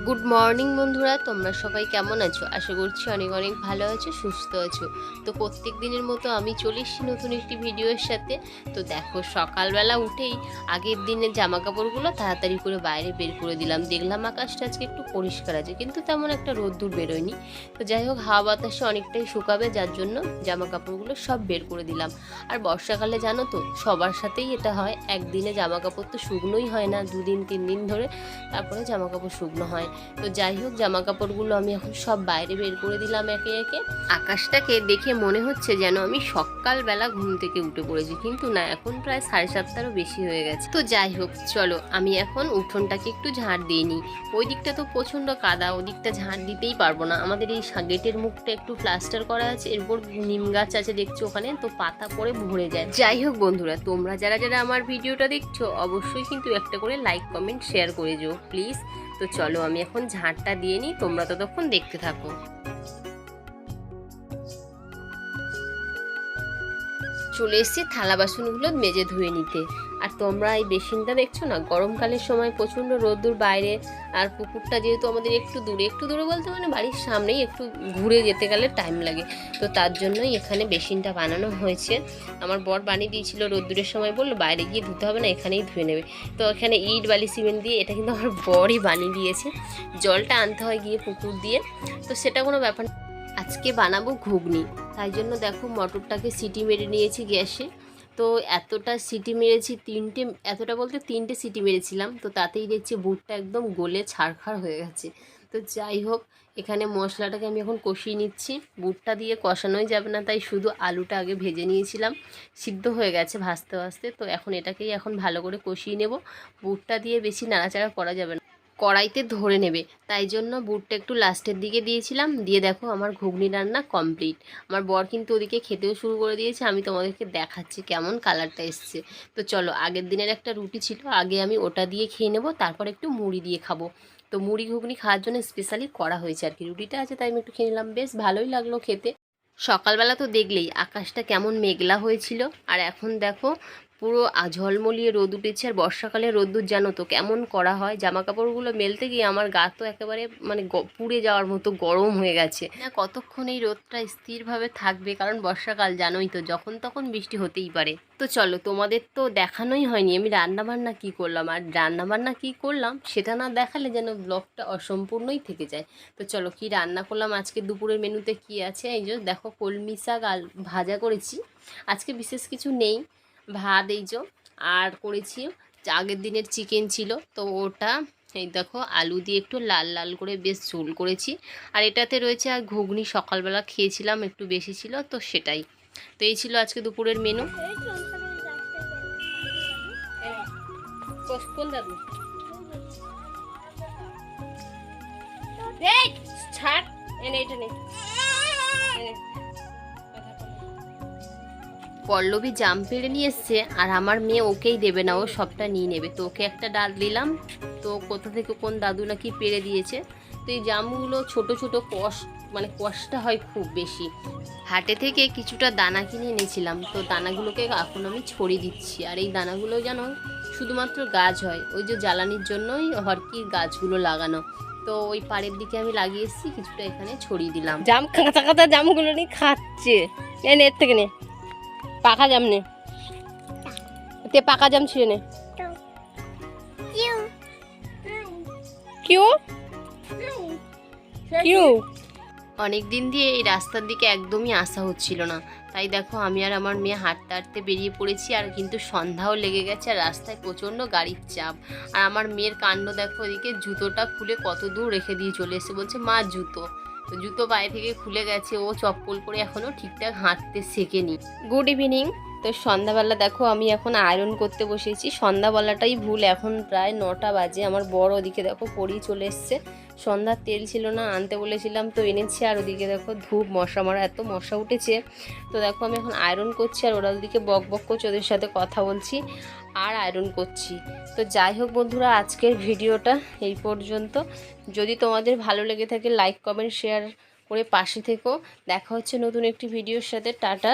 Good morning বন্ধুরা, তোমরা সবাই কেমন আছো? আশা করছি অনেক অনেক ভালো আছো, সুস্থ আছো। তো প্রত্যেক দিনের মতো আমি চলে এসেছি নতুন একটি ভিডিওর সাথে। তো দেখো, সকালবেলা উঠেই আগের দিনের জামা কাপড়গুলো তাড়াতাড়ি করে বাইরে বের করে দিলাম। দেখলাম আকাশটা আজকে একটু পরিষ্কার আছে, কিন্তু তেমন একটা রোদ্দুর বেরোয়নি। তো যাই হোক, হাওয়া বাতাসে অনেকটাই শুকাবে, যার জন্য জামা কাপড়গুলো সব বের করে দিলাম। আর বর্ষাকালে জানো তো, সবার সাথেই এটা হয়, একদিনে জামা কাপড় তো শুকনোই হয় না, 2 দিন 3 দিন ধরে তারপরে জামা কাপড় শুকনো হয়। তো যাই হোক, জামা কাপড়গুলো আমি এখন সব বাইরে বের করে দিলাম একে একে। আকাশটাকে দেখে মনে হচ্ছে যেন আমি সকালবেলা ঘুম থেকে উঠে পড়েছি, কিন্তু না, এখন প্রায় 7:30টারও বেশি হয়ে গেছে। তো যাই হোক, চলো আমি এখন উঠোনটাকে একটু ঝাড় দিয়ে নিই। ওই দিকটা তো প্রচণ্ড কাদা, ওই দিকটা ঝাড় দিতেই পারবো না। আমাদের এই গেটের মুখটা একটু প্লাস্টার করা আছে, এরপর নিম গাছ আছে দেখছো ওখানে, তো পাতা পড়ে ভরে যায়। যাই হোক বন্ধুরা, তোমরা যারা যারা আমার ভিডিওটা দেখছো অবশ্যই কিন্তু একটা করে লাইক কমেন্ট শেয়ার করে যেও প্লিজ। তো চলো আমি এখন ঝাড়টা দিয়ে নিই, তোমরা ততক্ষণ দেখতে থাকো। চলে এসেছি থালা বাসনগুলো মেজে ধুয়ে নিতে। আর তোমরা এই বেসিনটা দেখছো না, গরমকালের সময় প্রচণ্ড রোদ্দুর বাইরে, আর পুকুরটা যেহেতু আমাদের একটু দূরে বলতে মানে বাড়ির সামনেই, একটু ঘুরে যেতে গেলে টাইম লাগে। তো তার জন্যই এখানে বেসিনটা বানানো হয়েছে। আমার বর বানিয়ে দিয়েছিল, রোদ্দুরের সময় বললো বাইরে গিয়ে ধুতে হবে না, এখানেই ধুয়ে নেবে। তো এখানে ইট বালি সিমেন্ট দিয়ে, এটা কিন্তু আমার বরই বানিয়ে দিয়েছে। জলটা আনতে হয় গিয়ে পুকুর দিয়ে, তো সেটা কোনো ব্যাপার। আজকে বানাবো ঘুগনি, তাই জন্য দেখো মটরটাকে সিটি মেরে নিয়েছি গ্যাসে। তো এতটা সিটি মেরেছি, এতটা বলতে 3টে সিটি মেরেছিলাম, তো তাতেই দেখছি বুটটা একদম গলে ছাড়খাড় হয়ে গেছে। তো যাই হোক, এখানে মশলাটাকে আমি এখন কষিয়ে নিচ্ছি। বুটটা দিয়ে কষানোই যাবে না, তাই শুধু আলুটা আগে ভেজে নিয়েছিলাম, সিদ্ধ হয়ে গেছে ভাজতে ভাজতে। তো এখন এটাকেই এখন ভালো করে কষিয়ে নেব। বুটটা দিয়ে বেশি নাড়াচাড়া করা যাবে না, কড়াইতে ধরে নেবে, তাই জন্য বুটটা একটু লাস্টের দিকে দিয়েছিলাম। দিয়ে দেখো আমার ঘুগনি রান্না কমপ্লিট। আমার বর কিন্তু ওদিকে খেতেও শুরু করে দিয়েছে, আমি তোমাদেরকে দেখাচ্ছি কেমন কালারটা এসছে। তো চলো, আগের দিনের একটা রুটি ছিল, আগে আমি ওটা দিয়ে খেয়ে নেবো, তারপর একটু মুড়ি দিয়ে খাবো। তো মুড়ি ঘুগনি খাওয়ার জন্য স্পেশালি করা হয়েছে আর কি, রুটিটা আছে তাই আমি একটু খেয়ে নিলাম, বেশ ভালোই লাগলো খেতে। সকালবেলা তো দেখলেই আকাশটা কেমন মেঘলা হয়েছিল, আর এখন দেখো পুরো ঝলমলিয়ে রোদ উঠেছে। আর বর্ষাকালে রোদ্দুর জানো তো কেমন করা হয়, জামা কাপড়গুলো মেলতে গিয়ে আমার গা তো একেবারে মানে পুড়ে যাওয়ার মতো গরম হয়ে গেছে না। কতক্ষণ এই রোদটা স্থিরভাবে থাকবে, কারণ বর্ষাকাল জানোই তো, যখন তখন বৃষ্টি হতেই পারে। তো চলো, তোমাদের তো দেখানোই হয়নি আমি রান্নাবান্না কী করলাম, আর রান্নাবান্না কী করলাম সেটা না দেখালে যেন ব্লগটা অসম্পূর্ণই থেকে যায়। তো চলো, কি রান্না করলাম আজকে দুপুরের মেনুতে কি আছে, এই যে দেখো কলমি শাক ভাজা করেছি। আজকে বিশেষ কিছু নেই, ভাত এই যে, আর করেছি আগের দিনের চিকেন ছিল, তো ওটা এই দেখো আলু দিয়ে একটু লাল লাল করে বেশ ঝোল করেছি। আর এটাতে রয়েছে আর ঘুগনি, সকালবেলা খেয়েছিলাম একটু বেশি ছিল, তো সেটাই। তো এই ছিল আজকে দুপুরের মেনু। দাদু ছাড়, এনে এটা নে। পল্লবী জাম পেড়ে নিয়ে এসছে, আর আমার মেয়ে ওকেই দেবে না, ও সবটা নিয়ে নেবে। তো ওকে একটা ডাল দিলাম, তো কোথা থেকে কোন দাদু নাকি পেড়ে দিয়েছে। তো এই জামগুলো ছোট ছোট কষটা হয় খুব বেশি। হাটে থেকে কিছুটা দানা কিনে এনেছিলাম, তো দানাগুলোকে এখন আমি ছড়িয়ে দিচ্ছি। আর এই দানাগুলো যেন শুধুমাত্র গাছ হয়, ওই যে জ্বালানির জন্যই হরকির গাছগুলো লাগানো। তো ওই পাড়ের দিকে আমি লাগিয়ে এসেছি, কিছুটা এখানে ছড়িয়ে দিলাম। জাম কাঁচা কাঁচা জামগুলো নিয়ে খাচ্ছে, এর থেকে নে পাকা জাম নে, তে পাকা জাম ছিঁড়ে নে। অনেক দিন দিয়ে এই রাস্তার দিকে একদমই আসা হচ্ছিল না, তাই দেখো আমি আর আমার মেয়ে হাঁটতে হাঁটতে বেরিয়ে পড়েছি। আর কিন্তু সন্ধ্যাও লেগে গেছে, আর রাস্তায় প্রচণ্ড গাড়ির চাপ। আর আমার মেয়ের কাণ্ড দেখো, ওদিকে জুতোটা খুলে কত দূর রেখে দিয়ে চলে এসে বলছে মা জুতো। তো জুতো পায়ে থেকে খুলে গেছে, ও চপ্পল পরে এখনও ঠিকঠাক হাঁটতে শেখেনি। Good evening. তো সন্ধ্যাবেলা দেখো আমি এখন আয়রন করতে বসেছি, সন্ধ্যাবেলাটাই ভুল, এখন প্রায় 9টা বাজে। আমার বড় ওদিকে দেখো পরেই চলে এসছে, সন্ধ্যার তেল ছিল না, আনতে বলেছিলাম তো এনেছি। আর ওদিকে দেখো ধূপ, মশা মারা এত মশা উঠেছে। তো দেখো আমি এখন আয়রন করছি, আর ওরা ওদিকে বক বক করছে, ওদের সাথে কথা বলছি আর আয়রন করছি। তো যাই হোক বন্ধুরা, আজকের ভিডিওটা এই পর্যন্ত। যদি তোমাদের ভালো লেগে থাকে লাইক কমেন্ট শেয়ার করে পাশে থেকো। দেখা হচ্ছে নতুন একটি ভিডিওর সাথে। টাটা।